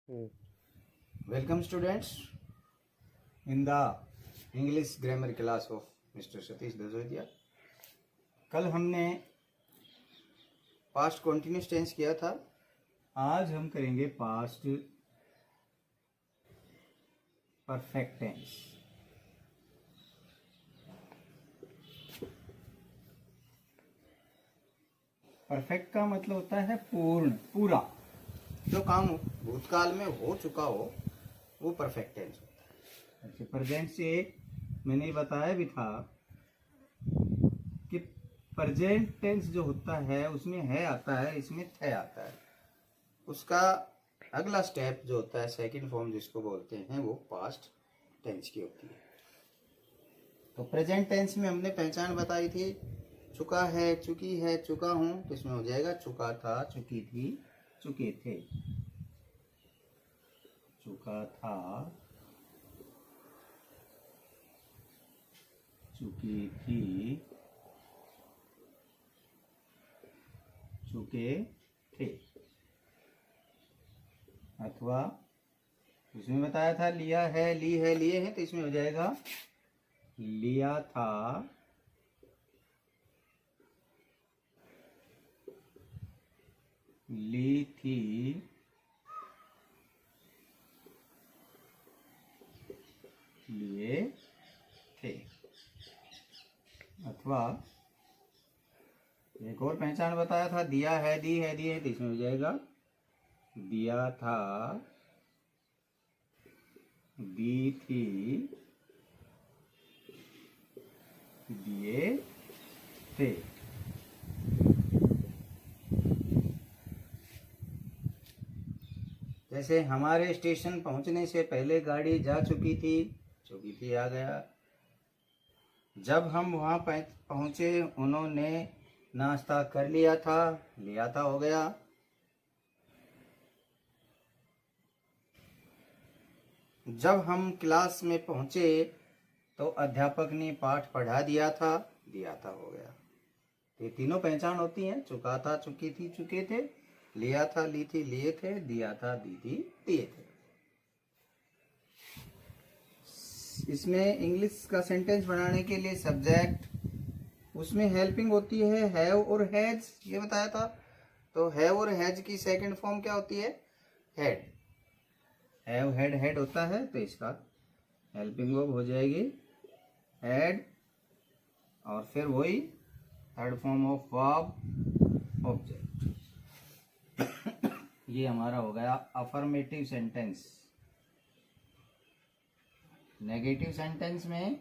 Welcome students in the English grammar class of Mr. Satish Dazodia। कल हमने past continuous tense किया था, आज हम करेंगे पास्ट परफेक्ट टेंस। परफेक्ट का मतलब होता है पूर्ण, पूरा। जो काम भूतकाल में हो चुका हो वो परफेक्ट टेंस होता है। अच्छा, प्रेजेंट से मैंने बताया भी था कि प्रेजेंट टेंस जो होता है उसमें है आता है, इसमें थे आता है। उसका अगला स्टेप जो होता है सेकंड फॉर्म जिसको बोलते हैं वो पास्ट टेंस की होती है। तो प्रेजेंट टेंस में हमने पहचान बताई थी, चुका है, चुकी है, चुका हूं, तो इसमें हो जाएगा चुका था, चुकी थी, चुके थे। चुका था, चुकी थी, चुके थे। अथवा उसमें बताया था लिया है, ली है, लिए हैं, तो इसमें हो जाएगा लिया था, ली थी, लिए थे। अथवा एक और पहचान बताया था, दिया है, दी है, दिए, तो इसमें हो जाएगा दिया था, दी थी, दिए थे। जैसे हमारे स्टेशन पहुंचने से पहले गाड़ी जा चुकी थी आ गया। जब हम वहां पहुंचे उन्होंने नाश्ता कर लिया था हो गया। जब हम क्लास में पहुंचे तो अध्यापक ने पाठ पढ़ा दिया था हो गया। ये तीनों पहचान होती हैं, चुका था, चुकी थी, चुके थे, लिया था, ली थी, लिए थे, दिया था, दी थी, दिए थे। इसमें इंग्लिश का सेंटेंस बनाने के लिए सब्जेक्ट, उसमें हेल्पिंग होती है हैव और हैज, ये बताया था। तो हैव और हैज की सेकंड फॉर्म क्या होती है? हैड। हैव, हैड, हैड होता है, तो इसका हेल्पिंग वर्ब हो जाएगी हैड, और फिर वही third form of verb object. ये हमारा हो गया अफर्मेटिव सेंटेंस। नेगेटिव सेंटेंस में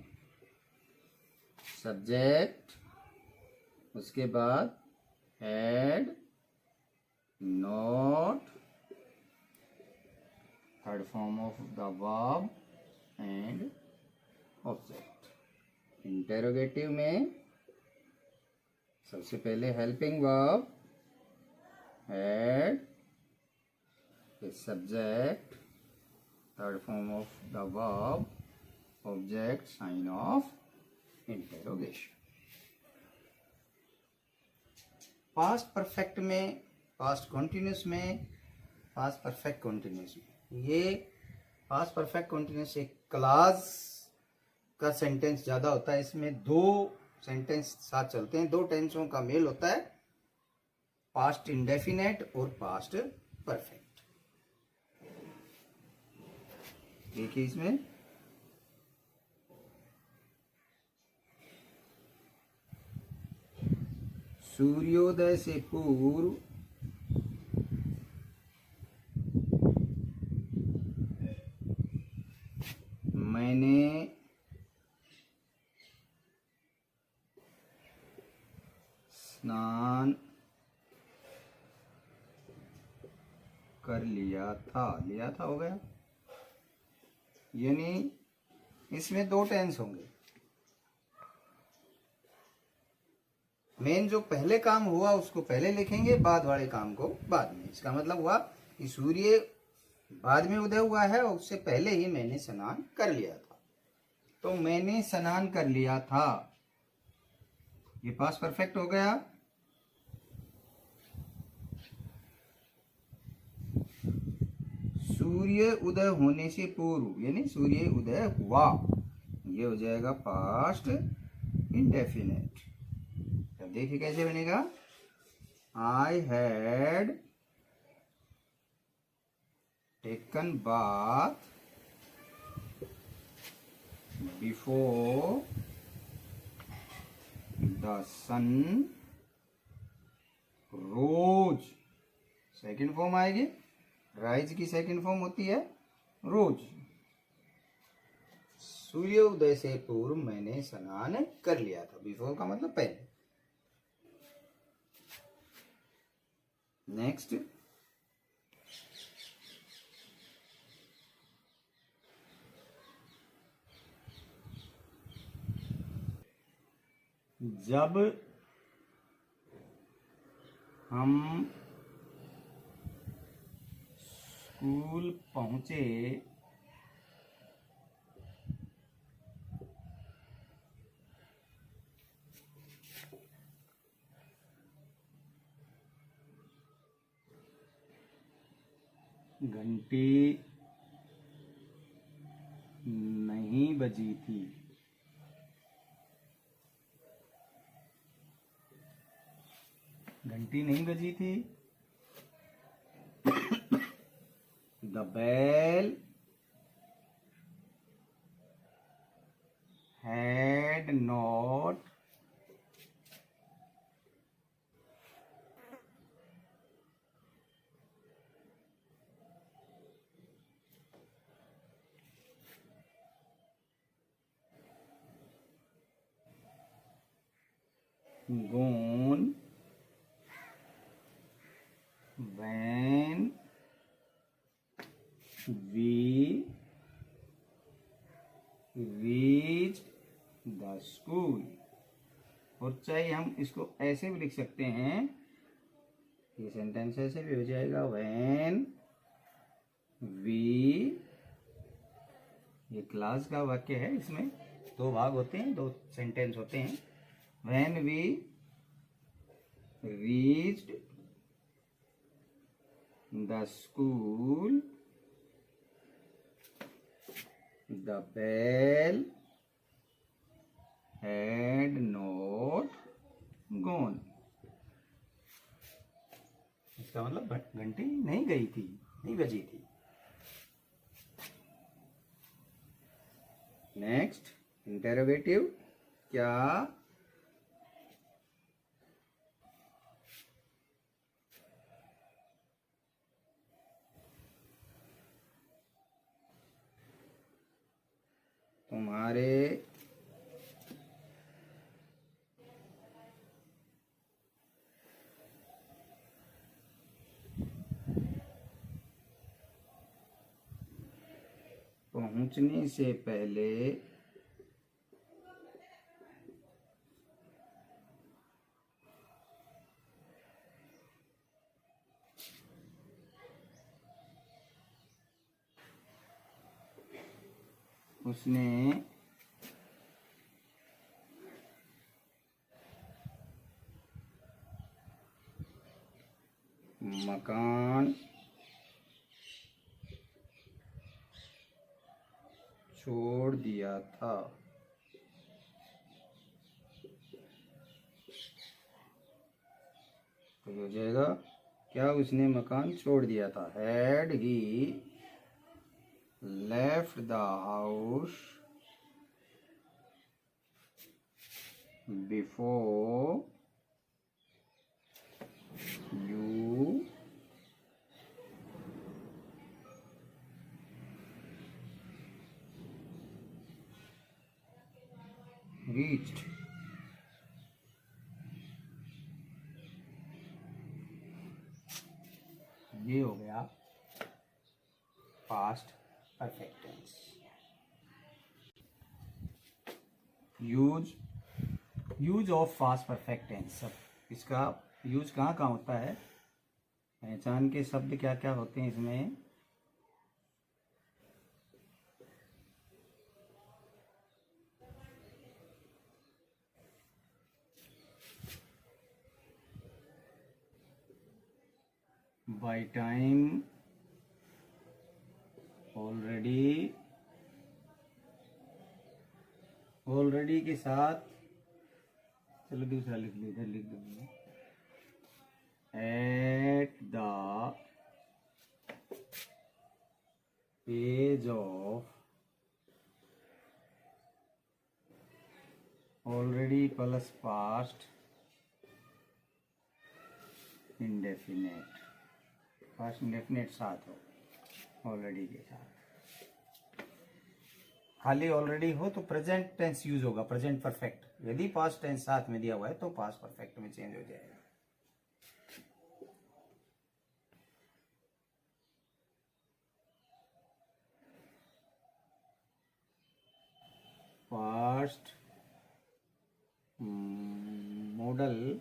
सब्जेक्ट, उसके बाद had, not, third form of the verb and object. Interrogative में सबसे पहले helping verb had, subject, third form of the verb, object, sign of interrogation. Past perfect में, पास्ट कॉन्टिन्यूस में, past perfect continuous में, ये past perfect continuous एक class का sentence ज़्यादा होता है। इसमें दो सेंटेंस साथ चलते हैं, दो टेंसों का मेल होता है, पास्ट इंडेफिनेट और पास्ट परफेक्ट। देखिए इसमें सूर्योदय से पूर्व मैंने स्नान कर लिया था हो गया। यानी इसमें दो टेंस होंगे। मेन जो पहले काम हुआ उसको पहले लिखेंगे, बाद वाले काम को बाद में। इसका मतलब हुआ कि सूर्य बाद में उदय हुआ है और उससे पहले ही मैंने स्नान कर लिया था। तो मैंने स्नान कर लिया था, ये पास्ट परफेक्ट हो गया। सूर्य उदय होने से पूर्व, यानी सूर्य उदय हुआ, ये हो जाएगा पास्ट इंडेफिनिट। अब देखिए कैसे बनेगा। I had taken bath before the sun rose. Second form आएगी, राइज की सेकंड फॉर्म होती है रोज। सूर्योदय से पूर्व मैंने स्नान कर लिया था। बिफोर का मतलब पहले। नेक्स्ट, जब हम स्कूल पहुंचे घंटी नहीं बजी थी। घंटी नहीं बजी थी। The bell had not gone when we reached the school। और चाहे हम इसको ऐसे भी लिख सकते हैं, ये सेंटेंस ऐसे भी हो जाएगा when we, ये क्लास का वाक्य है, इसमें दो भाग होते हैं, दो सेंटेंस होते हैं। when we reached the school the bell had not gone। इसका मतलब घंटी नहीं गई थी, नहीं बजी थी। Next, interrogative. क्या तुम्हारे पहुंचने से पहले उसने मकान छोड़ दिया था। तो हो जाएगा, क्या उसने मकान छोड़ दिया था। हैड ही left the house before you reached। ये हो गया past perfect tense. Use of past perfect tense. इसका यूज कहाँ कहाँ होता है, पहचान के शब्द क्या क्या होते हैं इसमें। बाय टाइम ऑलरेडी के साथ, चलो दूसरा लिख लो, इधर लिख दूंगा, at the age of already plus past indefinite, past indefinite साथ हो ऑलरेडी के साथ। खाली ऑलरेडी हो तो प्रेजेंट टेंस यूज होगा, प्रेजेंट परफेक्ट। यदि पास्ट टेंस साथ में दिया हुआ है तो पास्ट परफेक्ट में चेंज हो जाएगा। Past model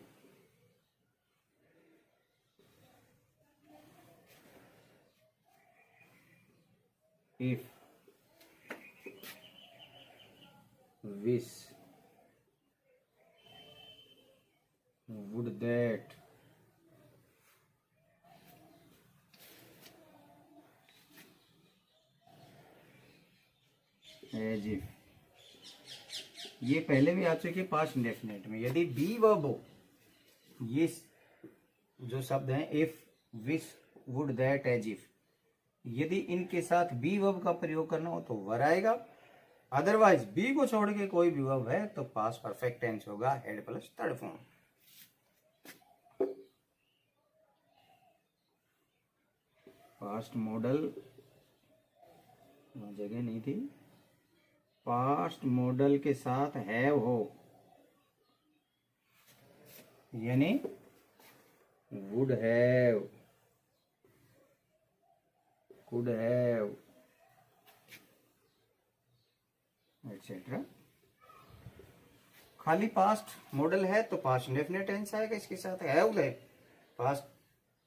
if wish, would that, as if, ये पहले भी आ चुके पास्ट इंडेफिनेट में। यदि बी वर्ब हो, ये जो शब्द हैं if, wish, would, that, as if, यदि इनके साथ बी वर्ब का प्रयोग करना हो तो वर आएगा। अदरवाइज बी को छोड़ के कोई भी वर्ब है तो पास्ट परफेक्ट टेंस होगा, head plus third form. Past model, जगह नहीं थी, पास्ट मॉडल के साथ हैव हो, यानी would have, could have, etcetera. खाली पास्ट मॉडल है तो पास्ट इंडेफिनिट टेंस आएगा, इसके साथ हैव है, past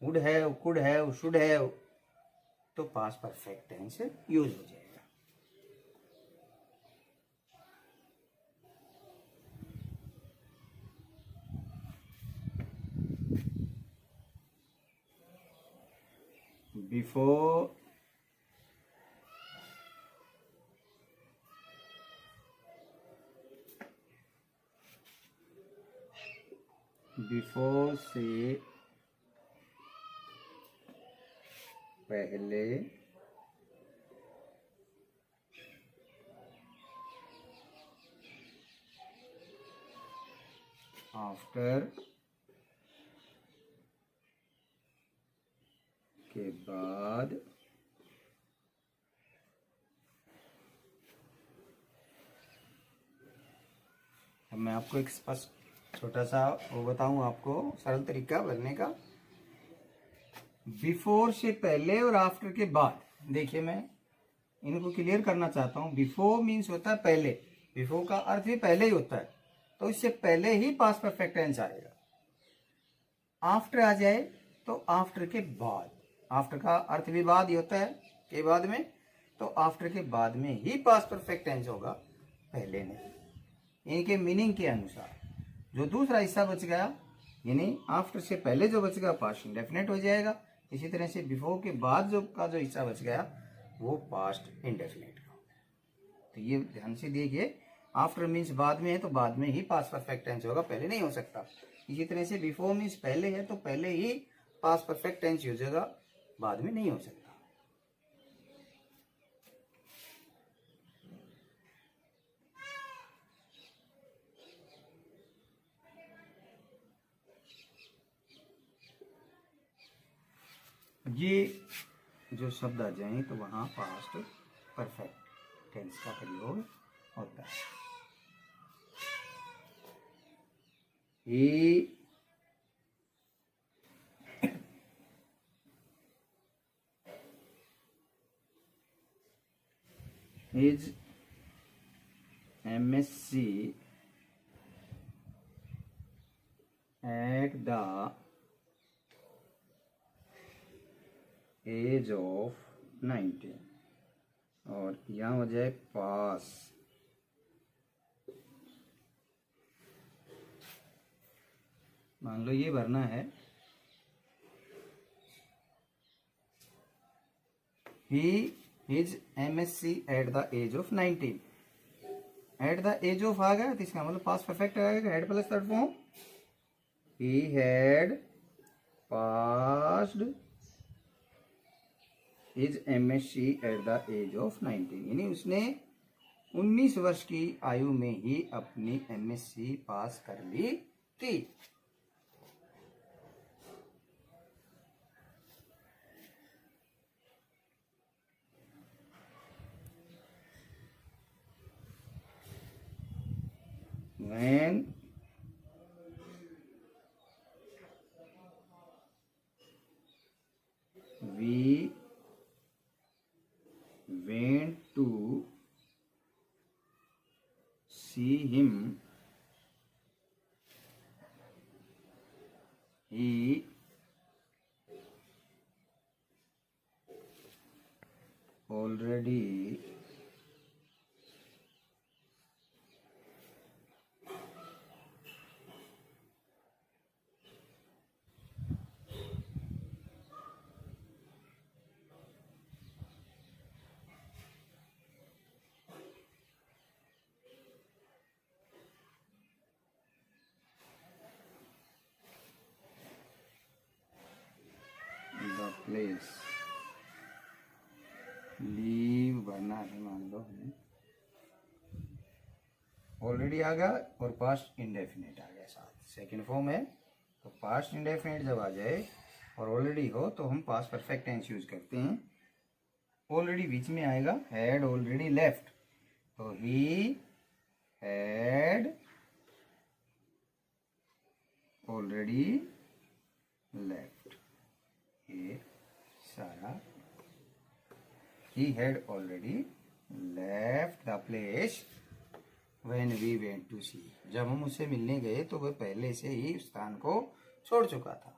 would have, could have, should have, तो पास्ट परफेक्ट टेंस यूज हो जाएगा। बिफोर से पहले, आफ्टर के बाद, अब मैं आपको एक स्पष्ट छोटा सा वो बताऊं, आपको सरल तरीका बनने का। बिफोर से पहले और आफ्टर के बाद, देखिए मैं इनको क्लियर करना चाहता हूं। बिफोर मीन्स होता है पहले, बिफोर का अर्थ भी पहले ही होता है, तो इससे पहले ही पास्ट परफेक्ट टेंस आएगा। आफ्टर आ जाए तो आफ्टर के बाद, आफ्टर का अर्थ भी बाद ही होता है, के बाद में, तो आफ्टर के बाद में ही पास्ट परफेक्ट टेंस होगा, पहले नहीं। इनके मीनिंग के अनुसार जो दूसरा हिस्सा बच गया, यानी आफ्टर से पहले जो बच गया पास्ट इंडेफिनेट हो जाएगा। इसी तरह से बिफोर के बाद जो हिस्सा बच गया वो पास्ट इंडेफिनेट का होगा। तो ये ध्यान से देखिए, आफ्टर मीन्स बाद में है तो बाद में ही पास्ट परफेक्ट टेंस होगा, पहले नहीं हो सकता। इसी तरह से बिफोर मीन्स पहले है तो पहले ही पास्ट परफेक्ट टेंस यूज होगा, बाद में नहीं हो सकता। ये जो शब्द आ जाए तो वहां पास्ट परफेक्ट टेंस का प्रयोग होता है। He is MSc at the age of 19, और यहाँ हो जाए पास। मान लो ये भरना है, he his MSc at the age of 19। At the age of आ गया तो इसका मतलब पास्ट परफेक्ट आएगा, had plus third form, he had passed his MSc at the age of 19, यानी उसने 19 वर्ष की आयु में ही अपनी MSc पास कर ली थी। When we went to see him, he already the place, leave भरना है, मान लो हमें ऑलरेडी आ गया और पास्ट इंडेफिनिट आ गया साथ, सेकेंड फॉर्म है तो पास्ट इंडेफिनिट जब आ जाए और ऑलरेडी हो तो हम पास्ट परफेक्ट टेंस यूज करते हैं। ऑलरेडी बीच में आएगा, हैड ऑलरेडी लेफ्ट, तो ही हैड ऑलरेडी लेफ्ट, ये सारा he had already left the place when we went to see, जब हम उससे मिलने गए तो वह पहले से ही उस स्थान को छोड़ चुका था।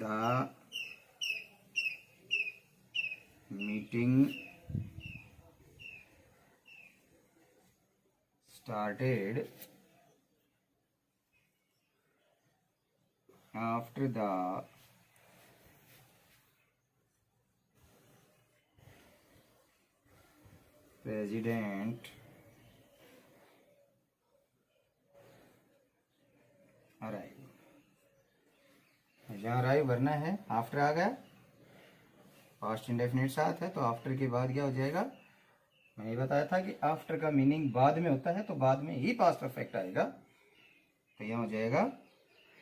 The meeting started after the president arrived, जहाँ अराइव भरना है, आफ्टर आ गया, पास्ट इंडेफिनिट साथ है तो आफ्टर के बाद क्या हो जाएगा, मैंने बताया था कि आफ्टर का मीनिंग बाद में होता है तो बाद में ही पास्ट परफेक्ट आएगा, तो यहाँ हो जाएगा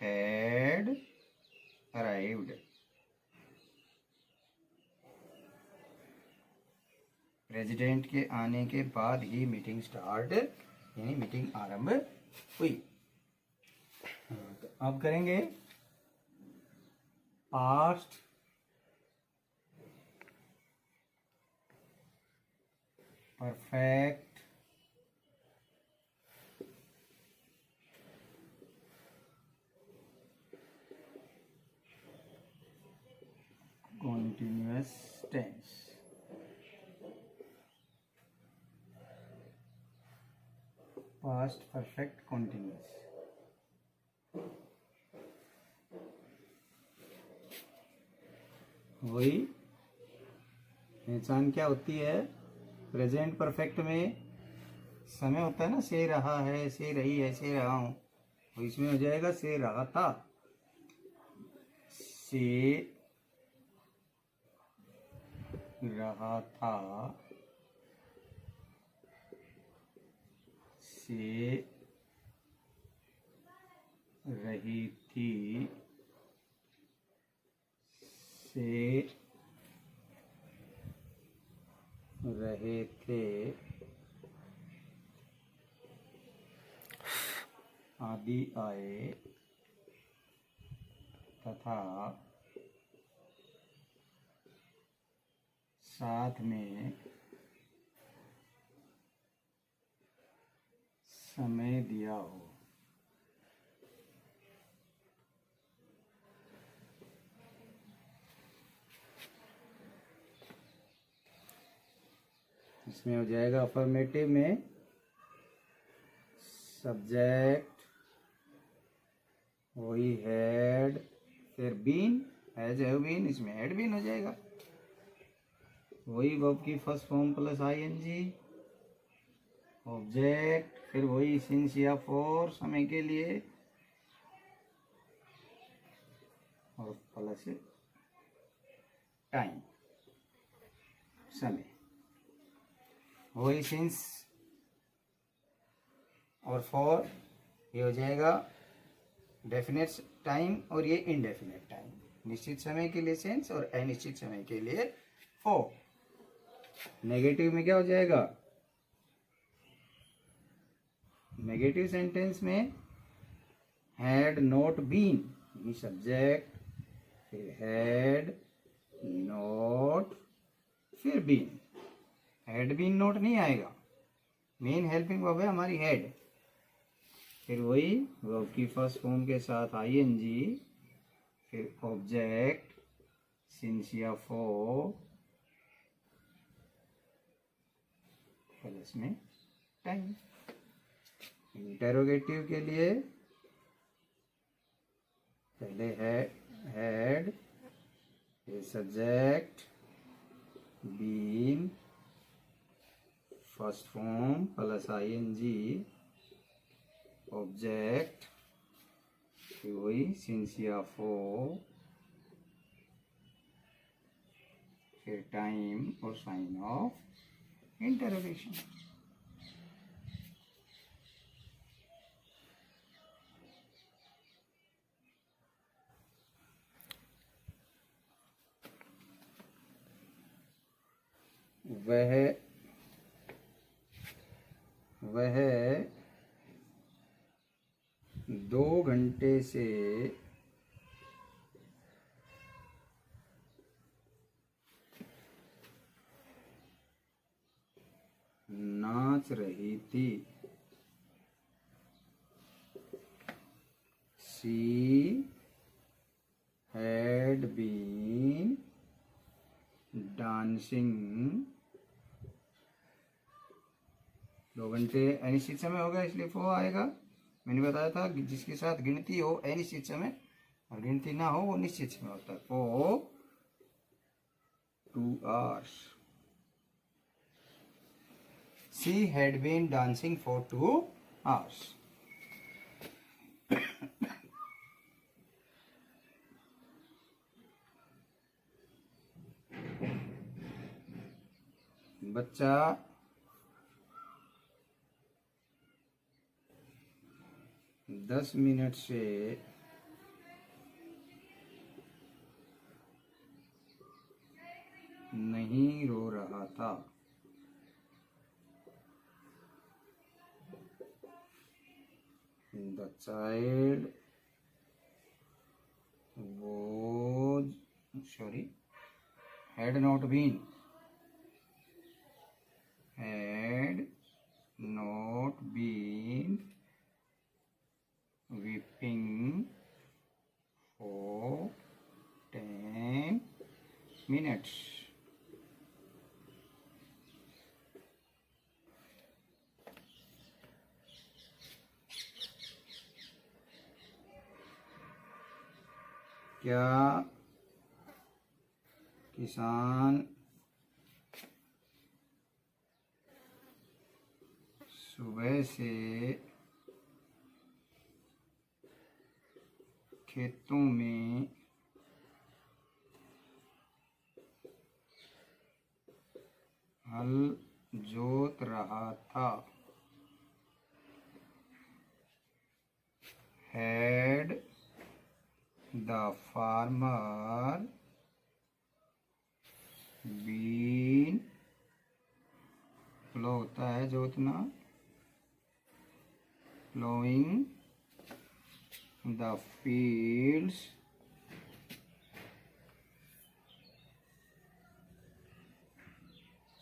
हैड अराइव्ड। प्रेसिडेंट के आने के बाद ही मीटिंग स्टार्ट, यानी मीटिंग आरंभ हुई। तो अब करेंगे past perfect continuous tense। Past perfect continuous, वही पहचान क्या होती है, प्रेजेंट परफेक्ट में समय होता है ना, से रहा है, से रही है, से रहा हूं, तो इसमें हो जाएगा से रहा था, से रहा था, से रही थी, से रहे थे, आदि आए तथा साथ में समय दिया हो। इसमें हो जाएगा अफर्मेटिव में सब्जेक्ट वही हैड, फिर बीन, हैज हैव बीन, इसमें हैड बीन हो जाएगा। वही वर्ब की first form plus ING, object, फिर वही सिंस या फॉर समय के लिए, और प्लस टाइम, समय। वही सिंस और फॉर, ये हो जाएगा डेफिनेट टाइम, और ये इनडेफिनेट टाइम, निश्चित समय के लिए सिंस और अनिश्चित समय के लिए फॉर। नेगेटिव में क्या हो जाएगा? नेगेटिव सेंटेंस में हैड नॉट बीन, ये सब्जेक्ट, फिर हैड नॉट, फिर बीन। हैड बीन नॉट नहीं आएगा, मेन हेल्पिंग वर्ब है हमारी हैड। फिर वही वर्ब की फर्स्ट फॉर्म के साथ आईएनजी, फिर ऑब्जेक्ट सिंस या फॉर, प्लस में टाइम। इंटेरोगेटिव के लिए पहले है हैड, फिर subject, been, first form plus ING, object, फिर वही सिंस या फॉर, फिर टाइम और साइन ऑफ इंटरोगेशन। वह 2 घंटे से नाच रही थी। She had been dancing। 2 घंटे अनिश्चित समय होगा इसलिए फो आएगा। मैंने बताया था कि जिसके साथ गिनती हो अनिश्चित समय और गिनती ना हो वो निश्चित समय होता है। For 2 hours। She had been dancing for 2 hours। बच्चा 10 मिनट से नहीं रो रहा था। The child had not been weeping for 10 minutes। क्या किसान सुबह से खेतों में हल जोत रहा था। Had the farmer been, प्लो होता है जोतना, plowing the fields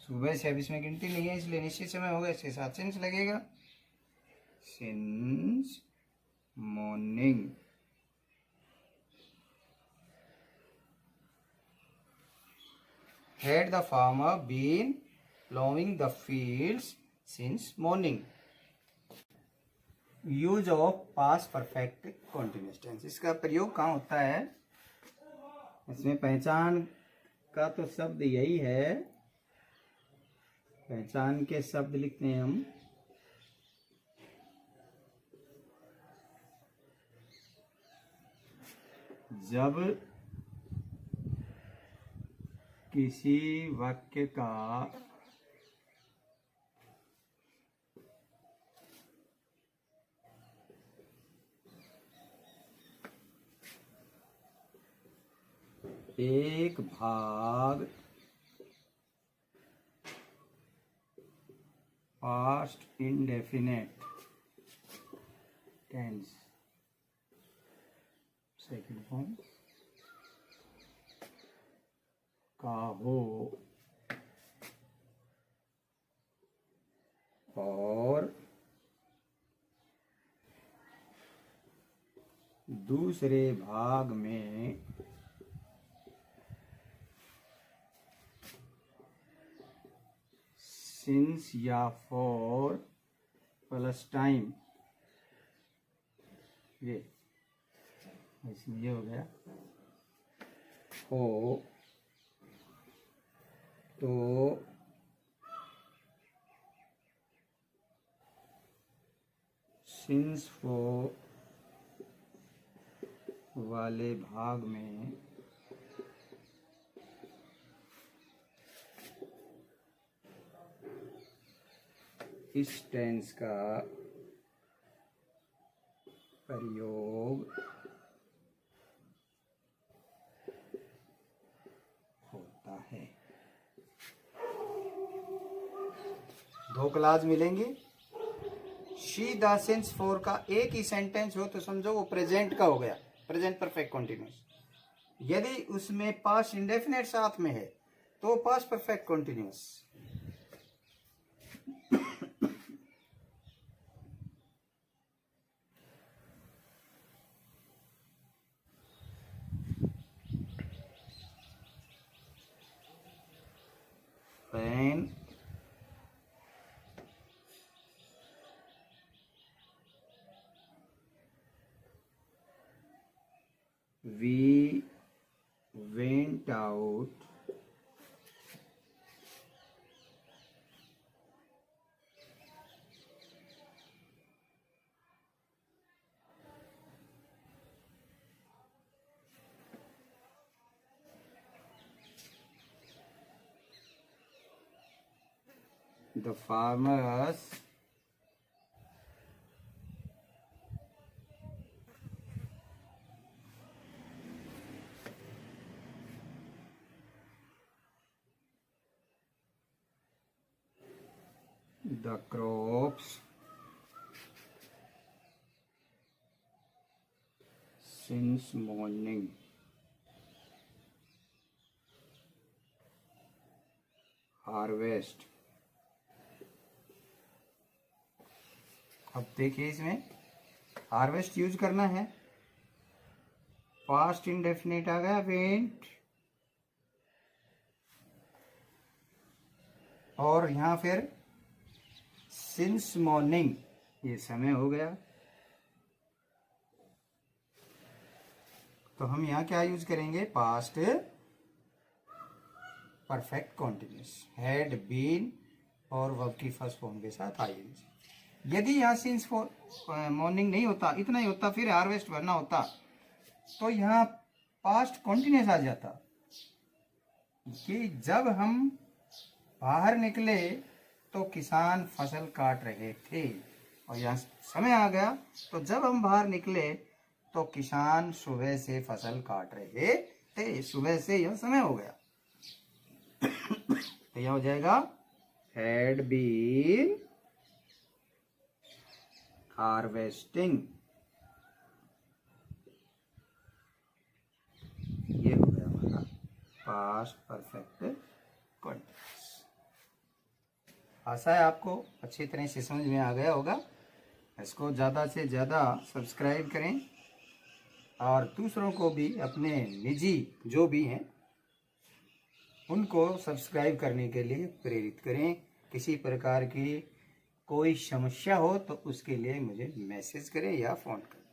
सुबह से, अब इसमें गिनती नहीं है इसलिए निश्चित समय होगा, इसके साथ सिंस लगेगा। Since morning. Had the farmer been plowing the fields since morning। Use of past perfect continuous tense, इसका प्रयोग कहाँ होता है? इसमें पहचान का तो शब्द यही है, पहचान के शब्द लिखते हैं हम। जब किसी वाक्य का एक भाग past indefinite tense second form का हो और दूसरे भाग में सिंस या फॉर प्लस टाइम, ये इसमें ये हो गया हो तो सिंस फॉर वाले भाग में इस टेंस का प्रयोग होता है। दो क्लास मिलेंगे। शी द सिंस फॉर का एक ही सेंटेंस हो तो समझो वो प्रेजेंट का हो गया, प्रेजेंट परफेक्ट कॉन्टिन्यूअस। यदि उसमें पास्ट इंडेफिनेट साथ में है तो past perfect continuous. when we went out the farmers the crops since morning. Harvest। अब देखिए इसमें हार्वेस्ट यूज करना है, पास्ट इंडेफिनिट आ गया वेंट, और यहां फिर सिंस मॉर्निंग, ये समय हो गया। तो हम यहां क्या यूज करेंगे? Past perfect continuous, had been और वर्ब की फर्स्ट फॉर्म के साथ आईएनजी। यदि यहाँ सिंस फॉर मॉर्निंग नहीं होता, इतना ही होता, फिर हार्वेस्ट भरना होता, तो यहाँ पास्ट कॉन्टिन्यूअस आ जाता कि जब हम बाहर निकले तो किसान फसल काट रहे थे, और यहाँ समय आ गया तो जब हम बाहर निकले तो किसान सुबह से फसल काट रहे थे, सुबह से यह समय हो गया। तो यह हो जाएगा हैड बीन हार्वेस्टिंग, ये हो गया हमारा पास्ट परफेक्ट कॉन्टिन्यूअस। आशा है आपको अच्छी तरह से समझ में आ गया होगा। इसको ज़्यादा से ज़्यादा सब्सक्राइब करें और दूसरों को भी, अपने निजी जो भी हैं उनको सब्सक्राइब करने के लिए प्रेरित करें। किसी प्रकार की कोई समस्या हो तो उसके लिए मुझे मैसेज करें या फ़ोन करें।